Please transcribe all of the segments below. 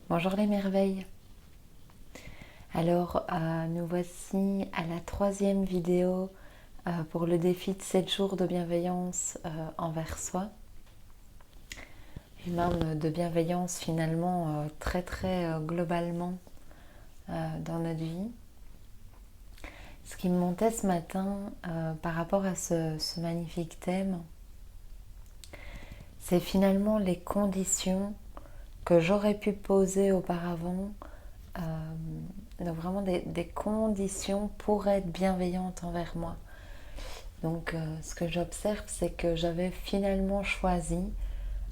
Bonjour les merveilles. Alors, nous voici à la troisième vidéo pour le défi de 7 jours de bienveillance envers soi. Et même de bienveillance finalement très globalement dans notre vie. Ce qui me montait ce matin par rapport à ce magnifique thème, c'est finalement les conditions que j'aurais pu poser auparavant. Donc vraiment des conditions pour être bienveillante envers moi. Donc ce que j'observe, c'est que j'avais finalement choisi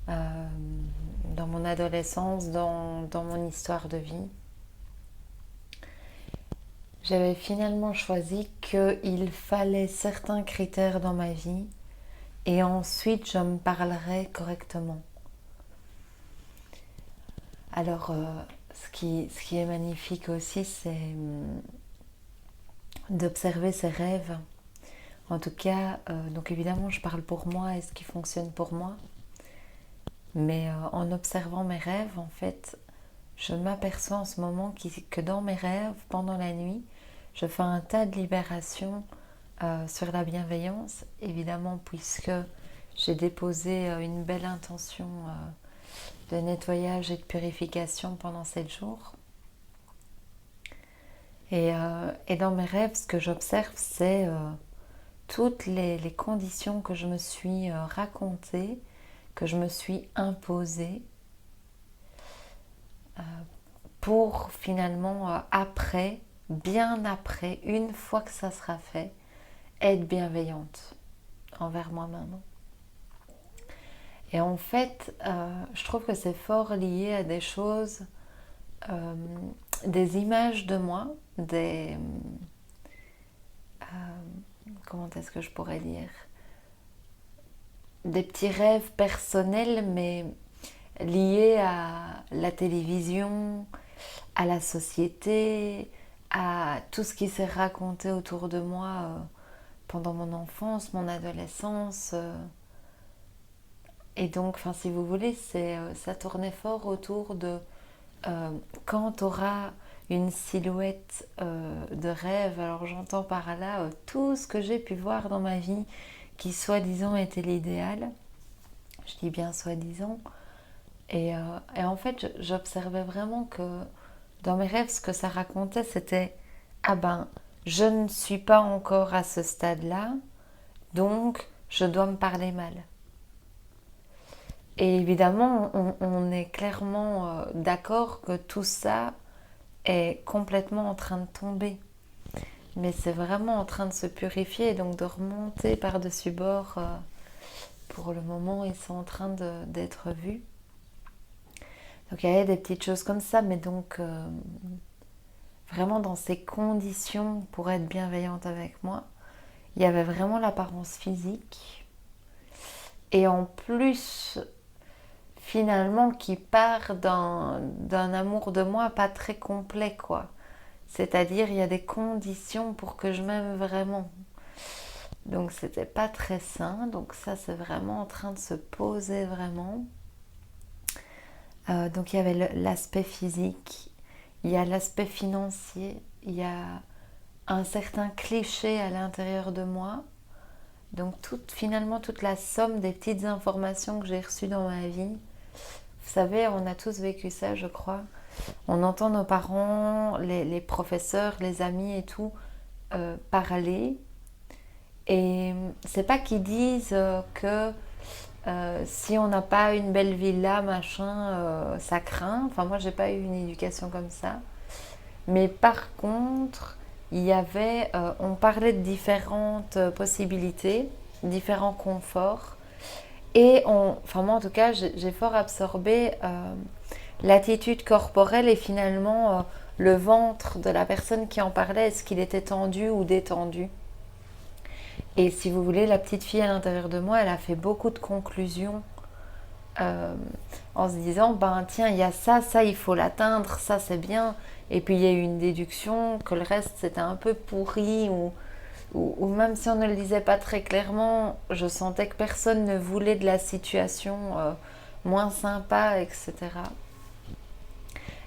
dans mon adolescence, dans mon histoire de vie, j'avais finalement choisi qu'il fallait certains critères dans ma vie et ensuite je me parlerais correctement. Alors ce qui est magnifique aussi, c'est d'observer ses rêves. En tout cas, donc évidemment, je parle pour moi et ce qui fonctionne pour moi. Mais en observant mes rêves, en fait, je m'aperçois en ce moment que dans mes rêves, pendant la nuit, je fais un tas de libérations sur la bienveillance, évidemment, puisque j'ai déposé une belle intention de nettoyage et de purification pendant 7 jours. Et dans mes rêves, ce que j'observe, c'est toutes les conditions que je me suis racontées, que je me suis imposées pour finalement après, bien après, une fois que ça sera fait, être bienveillante envers moi-même. Et en fait, je trouve que c'est fort lié à des choses, des images de moi, comment est-ce que je pourrais dire, des petits rêves personnels, mais liés à la télévision, à la société, à tout ce qui s'est raconté autour de moi pendant mon enfance, mon adolescence. Et donc, si vous voulez, ça tournait fort autour de quand tu auras une silhouette de rêve. Alors j'entends par là tout ce que j'ai pu voir dans ma vie qui soi-disant était l'idéal. Je dis bien soi-disant. Et en fait, j'observais vraiment que dans mes rêves, ce que ça racontait, c'était ah ben, je ne suis pas encore à ce stade-là, donc je dois me parler mal. Et évidemment, on est clairement d'accord que tout ça est complètement en train de tomber. Mais c'est vraiment en train de se purifier et donc de remonter par-dessus bord. Pour le moment, ils sont en train d'être vus. Donc il y a des petites choses comme ça, mais donc vraiment dans ces conditions pour être bienveillante avec moi, il y avait vraiment l'apparence physique. Et en plus, finalement, qui part d'un amour de moi pas très complet, quoi. C'est-à-dire, il y a des conditions pour que je m'aime vraiment. Donc, c'était pas très sain. Donc, ça, c'est vraiment en train de se poser vraiment. Donc, il y avait l'aspect physique, il y a l'aspect financier, il y a un certain cliché à l'intérieur de moi. Donc, finalement, toute la somme des petites informations que j'ai reçues dans ma vie. Vous savez, on a tous vécu ça, je crois. On entend nos parents, les professeurs, les amis et tout parler. Et c'est pas qu'ils disent que si on n'a pas une belle villa, machin, ça craint. Enfin, moi, j'ai pas eu une éducation comme ça. Mais par contre, on parlait de différentes possibilités, différents conforts. Et enfin moi en tout cas, j'ai fort absorbé l'attitude corporelle et finalement le ventre de la personne qui en parlait, est-ce qu'il était tendu ou détendu. Et si vous voulez, la petite fille à l'intérieur de moi, elle a fait beaucoup de conclusions euh, en se disant, ben tiens, il y a ça, il faut l'atteindre, ça c'est bien. Et puis il y a eu une déduction que le reste c'était un peu pourri ou même si on ne le disait pas très clairement, je sentais que personne ne voulait de la situation moins sympa, etc.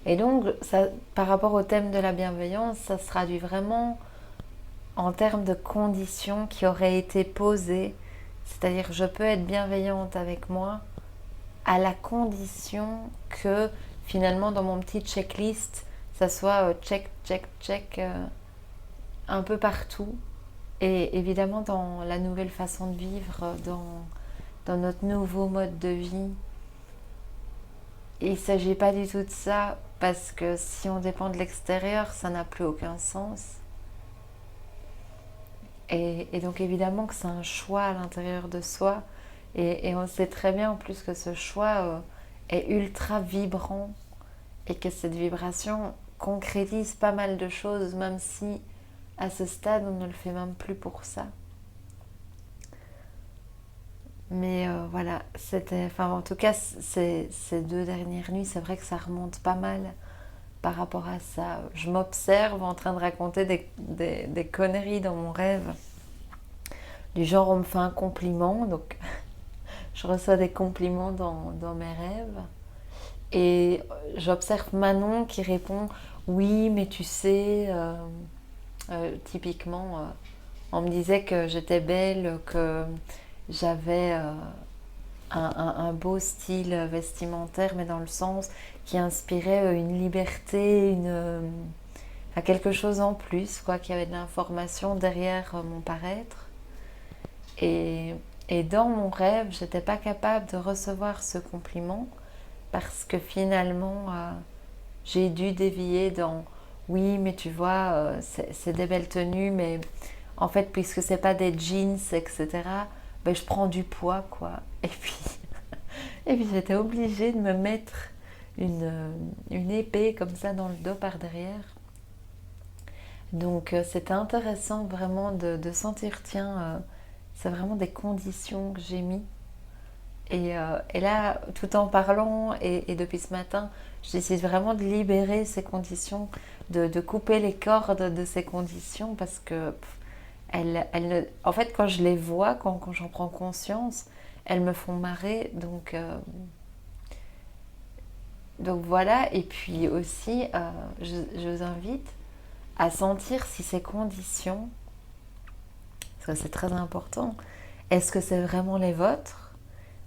Et donc, ça, par rapport au thème de la bienveillance, ça se traduit vraiment en termes de conditions qui auraient été posées. C'est-à-dire, je peux être bienveillante avec moi à la condition que finalement, dans mon petit checklist, ça soit check, check, check un peu partout. Et évidemment, dans la nouvelle façon de vivre, dans notre nouveau mode de vie, il ne s'agit pas du tout de ça, parce que si on dépend de l'extérieur, ça n'a plus aucun sens. Et donc évidemment que c'est un choix à l'intérieur de soi. Et on sait très bien en plus que ce choix est ultra vibrant et que cette vibration concrétise pas mal de choses, même si à ce stade on ne le fait même plus pour ça. Mais voilà, c'était, enfin en tout cas ces 2 dernières nuits, c'est vrai que ça remonte pas mal par rapport à ça. Je m'observe en train de raconter des conneries dans mon rêve. Du genre on me fait un compliment, donc je reçois des compliments dans mes rêves. Et j'observe Manon qui répond oui, mais tu sais, typiquement, on me disait que j'étais belle, que j'avais un beau style vestimentaire, mais dans le sens qui inspirait une liberté, enfin, quelque chose en plus, quoi, qui avait de l'information derrière mon paraître. Et, et dans mon rêve, j'étais pas capable de recevoir ce compliment parce que finalement, j'ai dû dévier dans oui, mais tu vois, c'est des belles tenues, mais en fait, puisque c'est pas des jeans, etc., ben, je prends du poids, quoi. Et puis j'étais obligée de me mettre une épée comme ça dans le dos par derrière. Donc c'était intéressant vraiment de sentir, tiens, c'est vraiment des conditions que j'ai mis. Et là, tout en parlant, et depuis ce matin, je décide vraiment de libérer ces conditions, de couper les cordes de ces conditions, parce que en fait, quand je les vois, quand j'en prends conscience, elles me font marrer. Donc voilà, et puis aussi, je vous invite à sentir si ces conditions, parce que c'est très important, est-ce que c'est vraiment les vôtres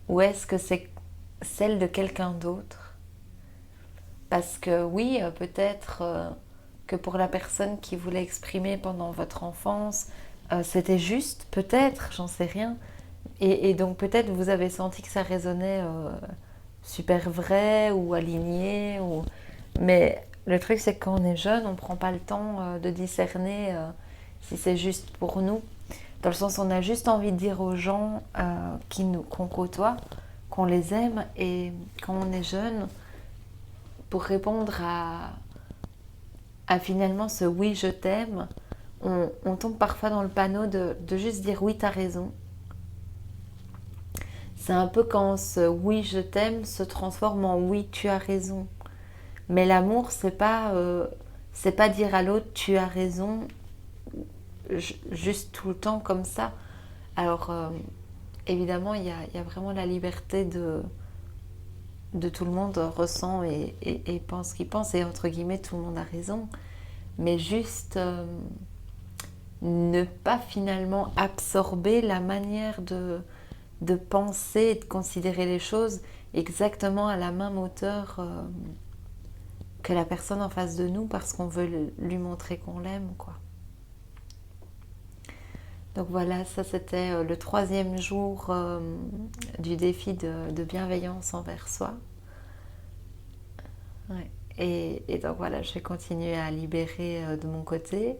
ou est-ce que c'est celle de quelqu'un d'autre? Parce que oui, peut-être que pour la personne qui voulait exprimer pendant votre enfance, c'était juste, peut-être, j'en sais rien. Et donc peut-être vous avez senti que ça résonnait super vrai ou aligné. Mais le truc, c'est que quand on est jeune, on ne prend pas le temps de discerner si c'est juste pour nous. Dans le sens, on a juste envie de dire aux gens qu'on côtoie, qu'on les aime. Et quand on est jeune, pour répondre à finalement ce oui, je t'aime, on tombe parfois dans le panneau de juste dire oui, t'as raison. C'est un peu quand ce oui, je t'aime se transforme en oui, tu as raison. Mais l'amour, c'est pas dire à l'autre tu as raison juste tout le temps comme ça. Alors évidemment, il y a vraiment la liberté de tout le monde ressent et pense ce qu'il pense, et entre guillemets tout le monde a raison. Mais juste ne pas finalement absorber la manière de penser et de considérer les choses exactement à la même hauteur que la personne en face de nous, parce qu'on veut lui montrer qu'on l'aime, quoi. Donc voilà, ça c'était le 3e jour du défi de bienveillance envers soi. Ouais. Et donc voilà, je vais continuer à libérer de mon côté.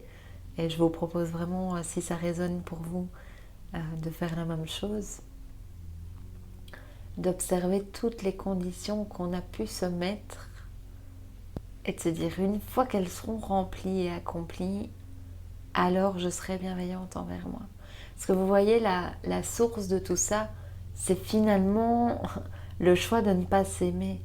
Et je vous propose vraiment, si ça résonne pour vous, de faire la même chose. D'observer toutes les conditions qu'on a pu se mettre et de se dire, une fois qu'elles seront remplies et accomplies, alors je serai bienveillante envers moi. Parce que vous voyez, la source de tout ça, c'est finalement le choix de ne pas s'aimer.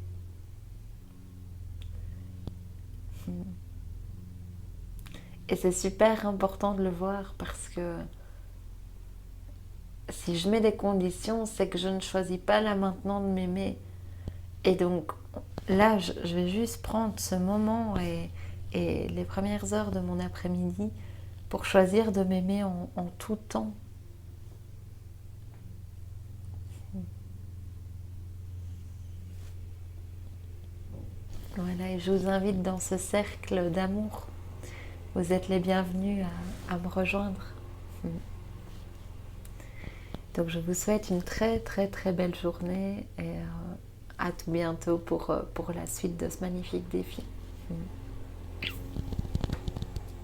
Et c'est super important de le voir, parce que si je mets des conditions, c'est que je ne choisis pas là maintenant de m'aimer. Et donc, là, je vais juste prendre ce moment et les premières heures de mon après-midi pour choisir de m'aimer en tout temps. Voilà, et je vous invite dans ce cercle d'amour. Vous êtes les bienvenus à me rejoindre. Donc je vous souhaite une très très très belle journée et à tout bientôt pour la suite de ce magnifique défi.